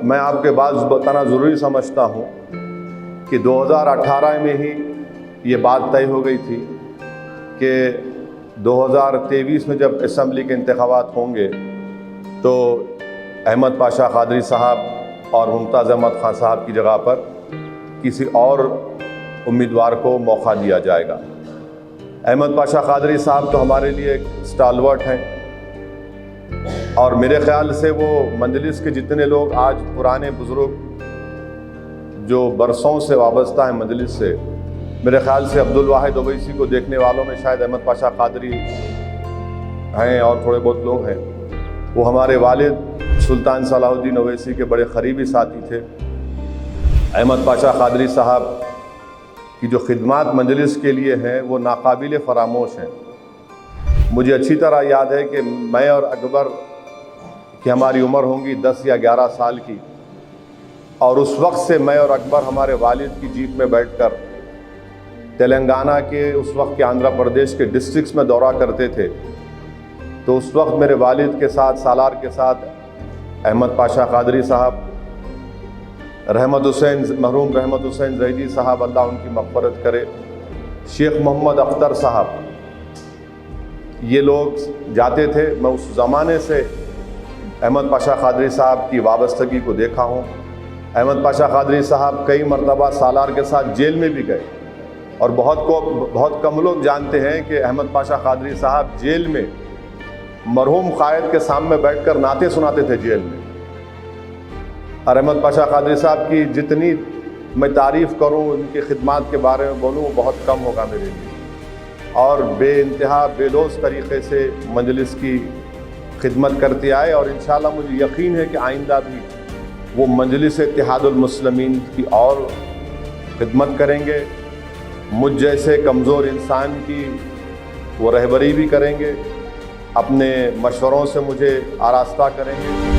میں آپ کے بعد بتانا ضروری سمجھتا ہوں کہ 2018 میں ہی یہ بات طے ہو گئی تھی کہ 2023 میں جب اسمبلی کے انتخابات ہوں گے تو احمد پاشا قادری صاحب اور ممتاز احمد خان صاحب کی جگہ پر کسی اور امیدوار کو موقع دیا جائے گا۔ احمد پاشا قادری صاحب تو ہمارے لیے ایک اسٹالورٹ ہیں، اور میرے خیال سے وہ مجلس کے جتنے لوگ آج پرانے بزرگ جو برسوں سے وابستہ ہیں مجلس سے، میرے خیال سے عبدالواحد اویسی کو دیکھنے والوں میں شاید احمد پاشا قادری ہیں اور تھوڑے بہت لوگ ہیں۔ وہ ہمارے والد سلطان صلاح الدین اویسی کے بڑے قریبی ساتھی تھے۔ احمد پاشا قادری صاحب کی جو خدمات مجلس کے لیے ہیں وہ ناقابل فراموش ہیں۔ مجھے اچھی طرح یاد ہے کہ میں اور اکبر کی ہماری عمر ہوں گی 10 یا 11 سال کی، اور اس وقت سے میں اور اکبر ہمارے والد کی جیپ میں بیٹھ کر تلنگانہ کے، اس وقت کے آندھرا پردیش کے ڈسٹرکٹس میں دورہ کرتے تھے۔ تو اس وقت میرے والد کے ساتھ، سالار کے ساتھ، احمد پاشا قادری صاحب، مرحوم رحمت حسین زیدی صاحب، اللہ ان کی مغفرت کرے، شیخ محمد اختر صاحب، یہ لوگ جاتے تھے۔ میں اس زمانے سے احمد پاشا قادری صاحب کی وابستگی کو دیکھا ہوں۔ احمد پاشا قادری صاحب کئی مرتبہ سالار کے ساتھ جیل میں بھی گئے، اور بہت کم لوگ جانتے ہیں کہ احمد پاشا قادری صاحب جیل میں مرحوم قائد کے سامنے بیٹھ کر نعتیں سناتے تھے جیل میں۔ اور احمد پاشا قادری صاحب کی جتنی میں تعریف کروں، ان کی خدمات کے بارے میں بولوں، وہ بہت کم ہوگا میرے لیے، اور بے انتہا بے لوث طریقے سے مجلس کی خدمت کرتے آئے، اور انشاءاللہ مجھے یقین ہے کہ آئندہ بھی وہ مجلس اتحاد المسلمین کی اور خدمت کریں گے۔ مجھ جیسے کمزور انسان کی وہ رہبری بھی کریں گے، اپنے مشوروں سے مجھے آراستہ کریں گے۔